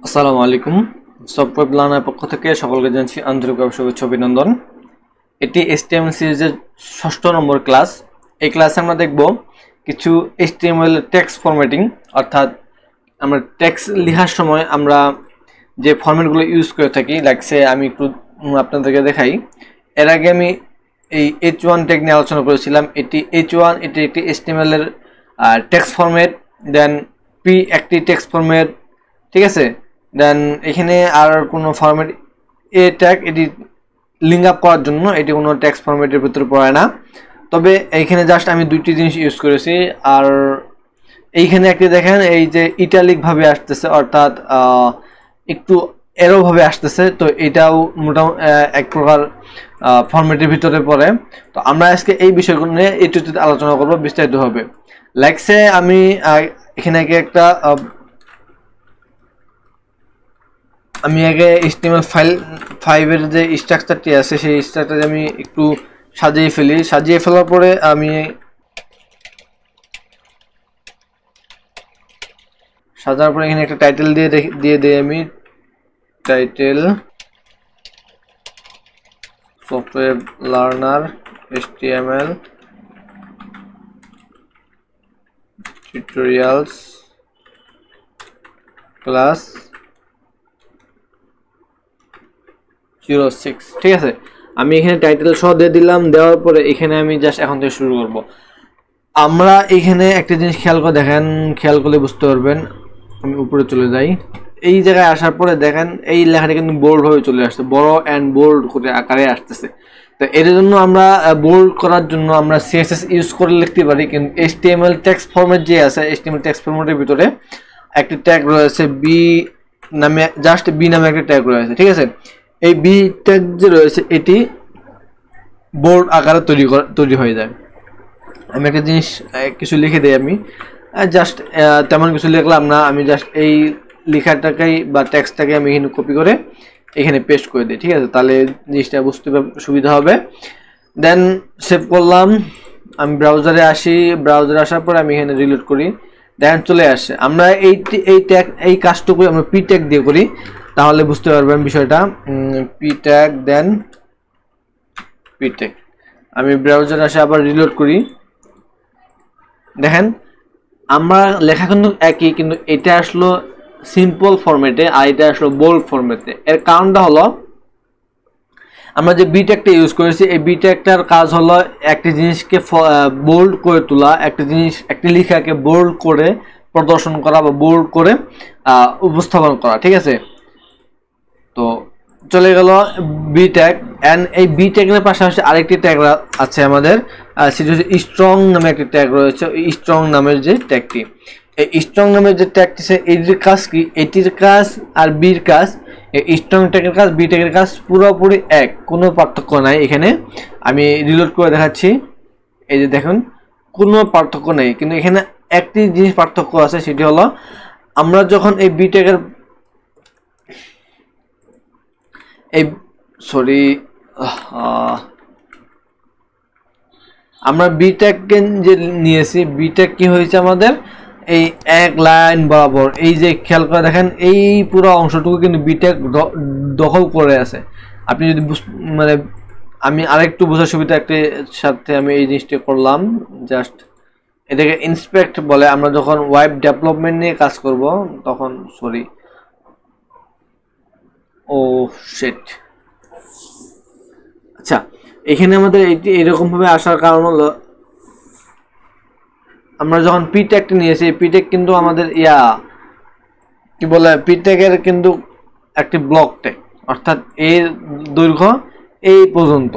আসসালামু আলাইকুম। Software learner পক্ষ থেকে সকলকে জানাচ্ছি আন্তরিক শুভেচ্ছা অভিনন্দন। এটি HTML সিরিজের 6ষ্ঠ নম্বর ক্লাস। এই ক্লাসে আমরা দেখব কিছু HTML টেক্সট ফরম্যাটিং, অর্থাৎ আমরা টেক্সট লেখার সময় আমরা যে ফরম্যাটগুলো ইউজ করে থাকি। লাইকসে আমি একটু আপনাদেরকে দেখাই। এর আগে আমি এই H1 ট্যাগ নিয়ে আলোচনা করেছিলাম। এটি H1, এটি একটি HTML এর টেক্সট ফরম্যাট। দেন P একটি টেক্সট ফরম্যাট, ঠিক আছে। দেন এখানে আর কোনো ফরম্যাট এ ট্যাগ, এটি লিঙ্ক আপ করার জন্য, এটি কোনো টেক্সট ফরম্যাটের ভিতরে পড়ে না। তবে এইখানে জাস্ট আমি দুইটি জিনিস ইউজ করেছি। আর এইখানে একটি দেখেন, এই যে ইটালিক ভাবে আসতেছে, অর্থাৎ একটু এরো ভাবে আসতেছে, তো এটাও মোটামুটি এক প্রকার ফরম্যাটের ভিতরে পড়ে। তো আমরা আজকে এই বিষয়গুলো নিয়ে একটু আলোচনা করব বিস্তারিতভাবে। লাইকসে আমি এখানে একটা আগে HTML ফাইল 5 এর যে স্ট্রাকচারটি আছে সেই স্ট্রাকচারটি আমি একটু সাজিয়ে ফেলি। সাজিয়ে ফেলার পরে আমি সাজানোর পরে এখানে একটা টাইটেল দিয়ে দিই আমি। Title software learner HTML tutorials class 06, ঠিক আছে। আমি এখানে টাইটেল সহ দিয়ে দিলাম। দেওয়ার পরে এখানে আমি জাস্ট এখন থেকে শুরু করব। আমরা এখানে একটা জিনিস খেয়াল করে দেখেন, খেয়াল করলে বুঝতে পারবেন। আমি উপরে চলে যাই। এই জায়গায় আসার পরে দেখেন এই লেখাটা কিন্তু বোল্ড হয়ে চলে আসছে, বড় অ্যান্ড বোল্ড করে আকারে আসতেছে। তো এর জন্য আমরা বোল্ড করার জন্য আমরা CSS ইউজ করে লিখতে পারি, কিন্তু HTML টেক্সট ফরম্যাট যে আছে, HTML টেক্সট ফরম্যাটের ভিতরে একটি ট্যাগ রয়েছে বি নামে, জাস্ট বি নামে একটা ট্যাগ রয়েছে, ঠিক আছে। এই বি ট্যাগ যে রয়েছে এটি বোল্ড আকারে তৈরি হয়ে যায়। আমি একটা জিনিস কিছু লিখে দিই। আমি জাস্ট তেমন কিছু লিখলাম না, আমি জাস্ট এই লেখাটাকেই বা টেক্সটটাকে আমি এখানে কপি করে এখানে পেস্ট করে দিই, ঠিক আছে। তাহলে জিনিসটা বুঝতে সুবিধা হবে। দেন সেভ করলাম। আমি ব্রাউজারে আসি। ব্রাউজারে আসার পরে আমি এখানে রিলোড করি। দেখেন চলে আসে। আমরা এই কাজটুকু আমরা পি ট্যাগ দিয়ে করি, তাহলে বুঝতে পারবেন বিষয়টা। পি ট্যাগ, দেন পি ট্যাগ। আমি ব্রাউজারে আসে আবার রিলোড করি। দেখেন আমরা লেখা কিন্তু একই, কিন্তু এটা আসলো সিম্পল ফরম্যাটে আর এটা আসলো বোল্ড ফরম্যাটে। এর কারণটা হলো আমরা যে বি ট্যাগটা ইউজ করেছি, এই বি ট্যাগটার কাজ হলো একটি জিনিসকে বোল্ড করে তোলা, একটি লেখাকে বোল্ড করে প্রদর্শন করা বা বোল্ড করে উপস্থাপন করা, ঠিক আছে। তো চলে গেল বি ট্যাগ। অ্যান্ড এই বি ট্যাগের পাশাপাশি আরেকটি ট্যাগ আছে আমাদের, সেটি হচ্ছে স্ট্রং নামে একটি ট্যাগ রয়েছে। স্ট্রং নামের যে ট্যাগটি, এই স্ট্রং নামের যে ট্যাগটি, এটির কাজ কি? এটির কাজ আর বির কাজ, এই স্ট্রং ট্যাগের কাজ বি ট্যাগের কাজ পুরোপুরি এক, কোনো পার্থক্য নাই এখানে। আমি রিলোড করে দেখাচ্ছি। এই যে দেখুন, কোনো পার্থক্য নেই, কিন্তু এখানে একটি জিনিস পার্থক্য আছে, সেটি হলো আমরা যখন এই বি ট্যাগের আমরা বি ট্যাগকে যে নিয়েছি, বি ট্যাগ কি হয়েছে আমাদের এই এক লাইন বরাবর, এই যে খেয়াল করে দেখেন এই পুরো অংশটুকু কিন্তু বি ট্যাগ দখল করে আছে। আপনি যদি মানে আমি আরেকটু বোঝার সুবিধা একটি সাথে আমি এই জিনিসটা করলাম। জাস্ট এটাকে ইন্সপেক্ট বলে। আমরা যখন ওয়েব ডেভেলপমেন্ট নিয়ে কাজ করব তখন, শিট। আচ্ছা, এখানে আমাদের এরকম ভাবে আসার কারণ হলো আমরা যখন পি ট্যাগটি নিয়েছি, পি ট্যাগ কিন্তু আমাদের কি বলে, পি ট্যাগের কিন্তু একটি ব্লক ট্যাগ, অর্থাৎ এর দৈর্ঘ্য এই পর্যন্ত।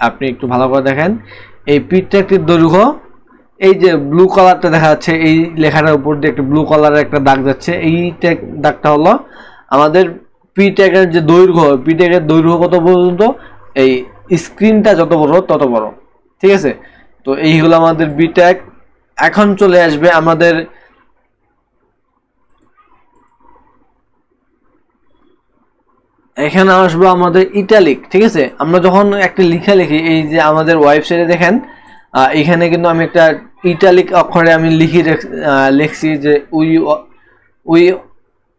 আপনি একটু ভালো করে দেখেন, এই পি ট্যাগটির দৈর্ঘ্য এই যে ব্লু কালারটা দেখা যাচ্ছে, এই লেখাটার উপর দিয়ে একটা ব্লু কালারের একটা দাগ যাচ্ছে, এই ট্যাগ দাগটা হলো আমাদের পি ট্যাগের যে দৈর্ঘ্য। পি ট্যাগের দৈর্ঘ্য কত পর্যন্ত? এই স্ক্রিনটা যত বড় তত বড়, ঠিক আছে। তো এইগুলো আমাদের বি ট্যাগ। এখন চলে আসবে আমাদের এখানে আসবো আমাদের ইটালিক, ঠিক আছে। আমরা যখন একটা লেখা লিখি, এই যে আমাদের ওয়েবসাইটে দেখেন এখানে কিন্তু আমি একটা ইটালিক অক্ষরে আমি লিখছি যে we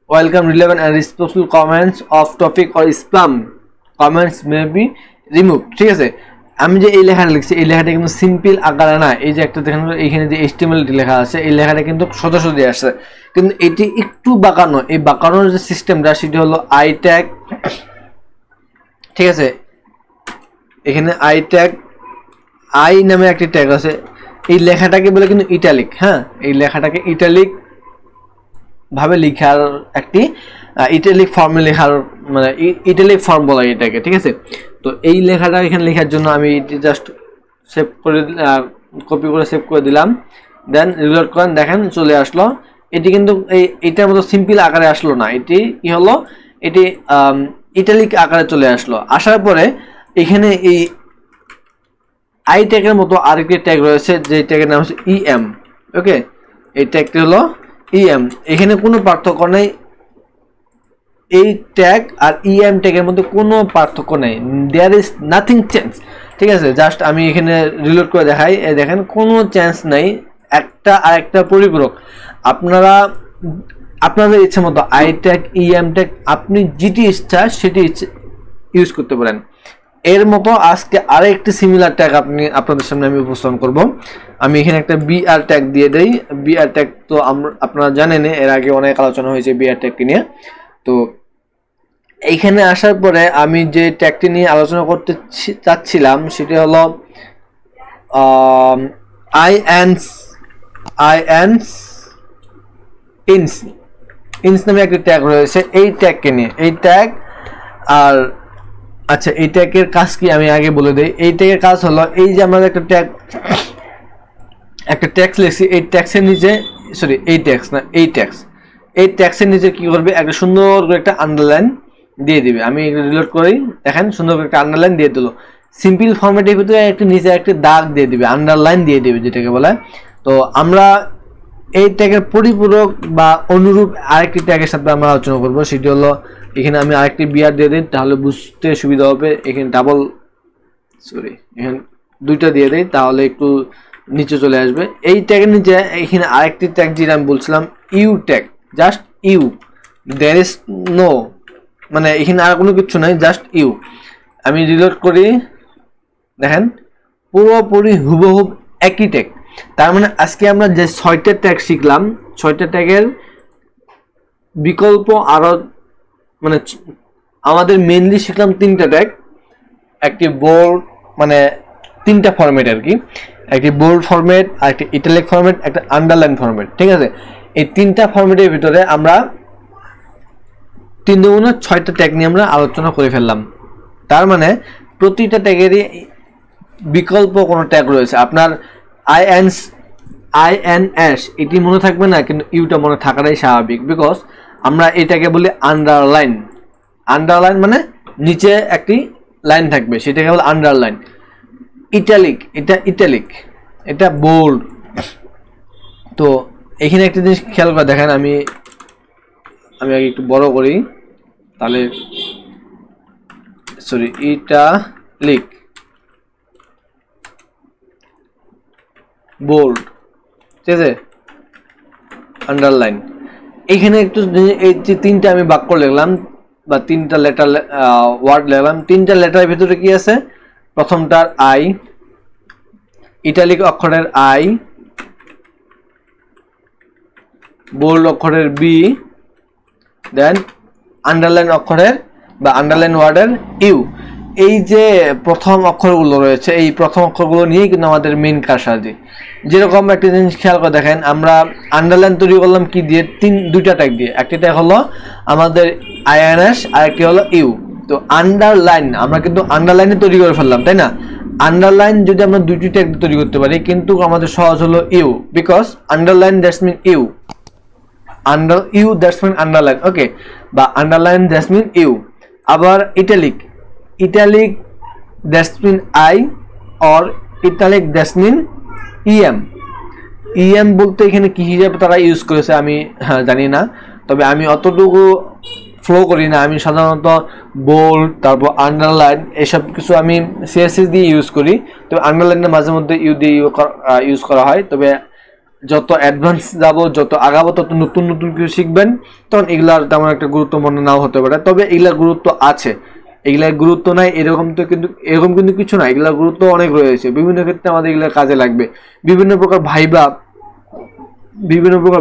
welcome relevant and responsible comments of topic or spam comments may be remove. ঠিক আছে, আমি যে এই লেখাটা লিখছি এই লেখাটা কিন্তু সিম্পল আকারে না, এই যে একটা দেখেন এখানে যে HTML লেখা আছে এই লেখাটা কিন্তু সোজা সোজা আসছে, কিন্তু এটি একটু বাঁকানো। এই বাঁকানোর যে সিস্টেমটা সেটি হলো আই ট্যাগ। ঠিক আছে, এখানে আই ট্যাগ, আই নামে একটি ট্যাগ আছে, এই লেখাটাকে বলে কিন্তু ইটালিক। হ্যাঁ, এই লেখাটাকে ইটালিক ভাবে লেখার একটি ইটালিক ফর্মে লেখার মানে ইটালিক ফর্ম বলা হয় এটাকে। ঠিক আছে, তো এই লেখাটা এখানে লেখার জন্য আমি এটি জাস্ট সেভ করে কপি করে সেভ করে দিলাম, দেন রিলোড করেন, দেখেন চলে আসলো। এটি কিন্তু এইটার মতো সিম্পল আকারে আসলো না, এটি কি হলো, এটি ইটালিক আকারে চলে আসলো। আসার পরে এখানে এই আই ট্যাগের মতো আরেকটি ট্যাগ রয়েছে যে ট্যাগের নাম হচ্ছে EM। ওকে, এই ট্যাগটি হলো EM। এখানে কোনো পার্থক্য নেই, এই ট্যাগ আর EM ট্যাগের মধ্যে কোনো পার্থক্য নেই, দেয়ার ইজ নাথিং চেঞ্জ। ঠিক আছে, জাস্ট আমি এখানে রিলোড করে দেখাই, দেখেন কোনো চেঞ্জ নেই, একটা আর একটা পরিপূরক। আপনারা আপনাদের ইচ্ছা মতো আই ট্যাগ EM ট্যাগ আপনি যেটি ইচ্ছা সেটি ইউজ করতে পারেন। এর মতো আজকে আরেকটি সিমিলার ট্যাগ আপনাদের সামনে আমি উপস্থাপন করব। আমি এখানে একটা BR ট্যাগ দিয়ে দেই। BR ট্যাগ তো আপনারা জানেন, এর আগে অনেক আলোচনা হয়েছে BR ট্যাগকে নিয়ে। তো এইখানে আসার পরে আমি যে ট্যাগটি নিয়ে আলোচনা করতে চাচ্ছিলাম সেটি হলো ইনস নামে একটি ট্যাগ রয়েছে, এই ট্যাগকে নিয়ে। এই ট্যাগ আর আচ্ছা, এই ট্যাগের কাজ কি আমি আগে বলে দেই। এই ট্যাগের কাজ হলো, এই যে আমাদের একটা ট্যাক্স লিখছি, এই ট্যাক্সের নিচে এই ট্যাক্স না, এই ট্যাক্সের নিচে কি করবে, একটা সুন্দর করে একটা আন্ডারলাইন দিয়ে দিবে। আমি রিলোড করি, দেখেন সুন্দর করে একটা আন্ডারলাইন দিয়ে দিল। সিম্পল ফরম্যাটের ভিতরে একটা নিচে একটা দাগ দিয়ে দিবে, আন্ডারলাইন দিয়ে দিবে যেটাকে বলে। তো আমরা এই ট্যাগের পরিপূরক বা অনুরূপ আরেকটি ট্যাগের সাথে আমরা আলোচনা করব, সেটি হলো এখানে আমি আরেকটি BR দিয়ে দিই, তাহলে বুঝতে সুবিধা হবে। এখানে এখানে দুইটা দিয়ে দিই, তাহলে একটু নিচে চলে আসবে। এই ট্যাগের নিচে এখানে আরেকটি ট্যাগ যেটা আমি বলছিলাম, you tag, just you, there is no, মানে এখানে আর কোনো কিছু নাই, জাস্ট ইউ। আমি রিলোড করি, দেখেন পুরোপুরি হুবহুব একই ট্যাগ। তার মানে আজকে আমরা যে 6টা ট্যাগ শিখলাম, 6টা ট্যাগের বিকল্প আরো, মানে আমাদের মেইনলি শিখলাম 3টা ট্যাগ, একটি বোল্ড, মানে 3টা ফরম্যাট আর কি, একটি বোল্ড ফরম্যাট, আর একটি ইটালিক ফরম্যাট, একটা আন্ডারলাইন ফরম্যাট। ঠিক আছে, এই 3টা ফরম্যাটের ভিতরে আমরা 3 দুগুণে 6টা ট্যাগ নিয়ে আমরা আলোচনা করে ফেললাম। তার মানে প্রতিটা ট্যাগেরই বিকল্প কোনো ট্যাগ রয়েছে। আপনার INS এটি মনে থাকবে না, কিন্তু ইউটা মনে থাকাটাই স্বাভাবিক, বিকজ আমরা এটাকে বলি আন্ডারলাইন। আন্ডারলাইন মানে নিচে একটি লাইন থাকবে, সেটাকে বলে আন্ডারলাইন। ইটালিক, এটা বোল্ড। তো এখানে একটা জিনিস খেয়াল করে দেখেন, আমি আগে একটু বড় করি, তাহলে ইটালিক, বোল্ড, ঠিক আছে, আন্ডারলাইন। এখানে একটু এই যে 3টা আমি বাক্য লিখলাম বা 3টা লেটার ওয়ার্ড লিখলাম, 3টা লেটারের ভিতরে কি আছে, প্রথমটার আই, ইটালিক অক্ষরের আই, বোল্ড অক্ষরের বি, দেন আন্ডারলাইন অক্ষরের বা আন্ডারলাইন ওয়ার্ডের ইউ। এই যে প্রথম অক্ষরগুলো রয়েছে, এই প্রথম অক্ষরগুলো নিয়েই কিন্তু আমাদের মেইন কারসাজি। যেরকম একটা জিনিস খেয়াল করে দেখেন, আমরা আন্ডারলাইন তৈরি করলাম কি দিয়ে, 2টা ট্যাগ দিয়ে। একটি ট্যাগ হলো আমাদের INS, আর একটি হলো ইউ। তো আন্ডারলাইন আমরা কিন্তু আন্ডারলাইনে তৈরি করে ফেললাম, তাই না? আন্ডারলাইন যদি আমরা 2টি ট্যাগ তৈরি করতে পারি, কিন্তু আমাদের সহজ হলো U, because underline that's mean U, U that's mean underline, okay, বা আন্ডারলাইন দ্যাটস মিন ইউ। আবার italic that's mean I, or italic that's mean EM বলতে এখানে কি হিসাবে তারা ইউজ করেছে আমি জানি না, তবে আমি অতটুকু ফ্লো করি না। আমি সাধারণত বোল্ড, তারপর আন্ডারলাইন, এসব কিছু আমি CSS দিয়ে ইউজ করি। তবে আন্ডারলাইনের মাঝে মধ্যে ইউ দিয়ে ইউজ করা হয়। তবে যত অ্যাডভান্স যাব, যত আগাবো, তত নতুন নতুন কিছু শিখবেন, তখন এগুলার তেমন একটা গুরুত্ব মনে নাও হতে পারে, তবে এগুলার গুরুত্ব আছে। এগুলার গুরুত্ব নাই এরকম কিন্তু কিছু না, এগুলার গুরুত্ব অনেক রয়েছে। বিভিন্ন ক্ষেত্রে আমাদের এগুলা কাজে লাগবে। বিভিন্ন প্রকার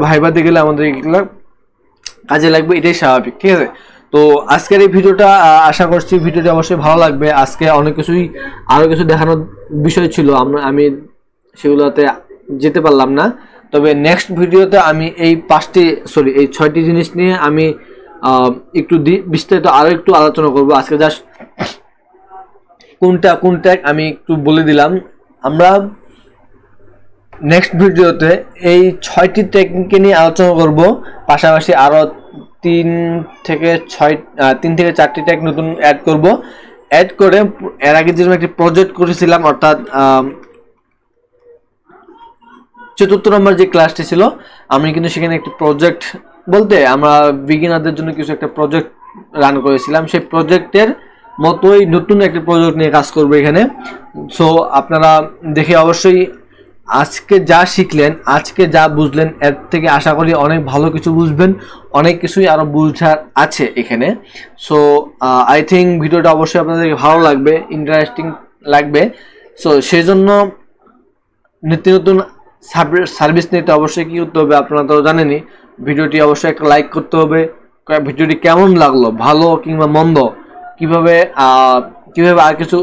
ভাইবাতে গেলে আমাদের এগুলা কাজে লাগবে, এটাই স্বাভাবিক, ঠিক আছে। তো আজকের এই ভিডিওটা আশা করছি ভিডিওটা অবশ্যই ভালো লাগবে। আজকে অনেক কিছুই আরও কিছু দেখানোর বিষয় ছিল, আমি সেগুলোতে যেতে পারলাম না। তবে নেক্সট ভিডিওতে আমি এই এই 6টি জিনিস নিয়ে আমি একটু বিস্তারিত আরও একটু আলোচনা করব। আজকে জাস্ট কোন ট্যাগ আমি একটু বলে দিলাম। আমরা নেক্সট ভিডিওতে এই 6টি টেকনিককে নিয়ে আলোচনা করব, পাশাপাশি আরও 3 থেকে 4টি ট্যাগ নতুন অ্যাড করব। অ্যাড করে এর আগে যেরকম একটি প্রজেক্ট করেছিলাম, অর্থাৎ 4th নম্বর যে ক্লাসটি ছিল, আমি কিন্তু সেখানে একটি প্রজেক্ট বলতে আমরা বিগিনারদের জন্য কিছু একটা প্রজেক্ট রান করেছিলাম। সেই প্রজেক্টের মতোই নতুন একটি প্রজেক্ট নিয়ে কাজ করবো এখানে। সো আপনারা দেখে অবশ্যই আজকে যা শিখলেন, আজকে যা বুঝলেন, এর থেকে আশা করি অনেক ভালো কিছু বুঝবেন, অনেক কিছুই আরও বুঝার আছে এখানে। সো আই থিঙ্ক ভিডিওটা অবশ্যই আপনাদেরকে ভালো লাগবে, ইন্টারেস্টিং লাগবে। সো সেই জন্য নিত্য নতুন সার্ভিস নিতে অবশ্যই কী করতে হবে আপনারা তো জানেনই, ভিডিওটি অবশ্যই একটা লাইক করতে হবে। ভিডিওটি কেমন লাগলো, ভালো কিংবা মন্দ, কিভাবে আর কিছু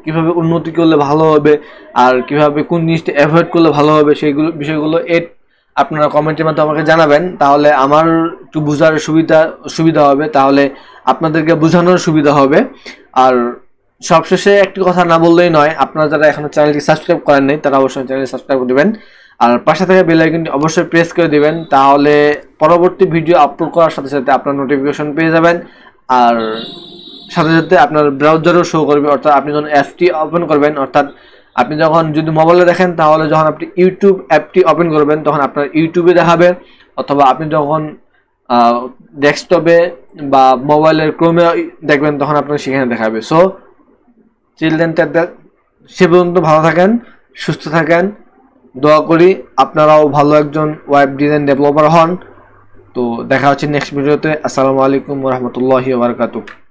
কিভাবে উন্নতি করলে ভালো হবে, আর কিভাবে কোন জিনিসটা অ্যাভয়েড করলে ভালো হবে, সেইগুলো বিষয়গুলো আপনারা কমেন্টের মাধ্যমে আমাকে জানাবেন। তাহলে আমার একটু বোঝার সুবিধা হবে, তাহলে আপনাদেরকে বোঝানোর সুবিধা হবে। আর সবশেষে একটি কথা না বললেই নয়, আপনারা যারা এখনো চ্যানেলটি সাবস্ক্রাইব করেন নাই, তারা অবশ্যই চ্যানেলটি সাবস্ক্রাইব করে দেবেন, আর পাশে থাকা বেল আইকনটি অবশ্যই প্রেস করে দেবেন। তাহলে পরবর্তী ভিডিও আপলোড করার সাথে সাথে আপনার নোটিফিকেশন পেয়ে যাবেন, আর সাথে সাথে আপনার ব্রাউজারও শো করবে। অর্থাৎ আপনি যখন অ্যাপটি ওপেন করবেন, অর্থাৎ আপনি যখন যদি মোবাইলে দেখেন, তাহলে যখন আপনি ইউটিউব অ্যাপটি ওপেন করবেন, তখন আপনার ইউটিউবে দেখাবে, অথবা আপনি যখন ডেস্কটপে বা মোবাইলের ক্রোমে দেখবেন, তখন আপনার সেখানে দেখাবে। সো চিলড্রেন সে পর্যন্ত ভালো থাকেন, সুস্থ থাকেন, দোয়া করি আপনারাও ভালো একজন ওয়েব ডিজাইন ডেভেলপার হন। তো দেখা হচ্ছে নেক্সট ভিডিওতে। আসসালামু আলাইকুম ওয়া রাহমাতুল্লাহি ওয়া বারাকাতুহু।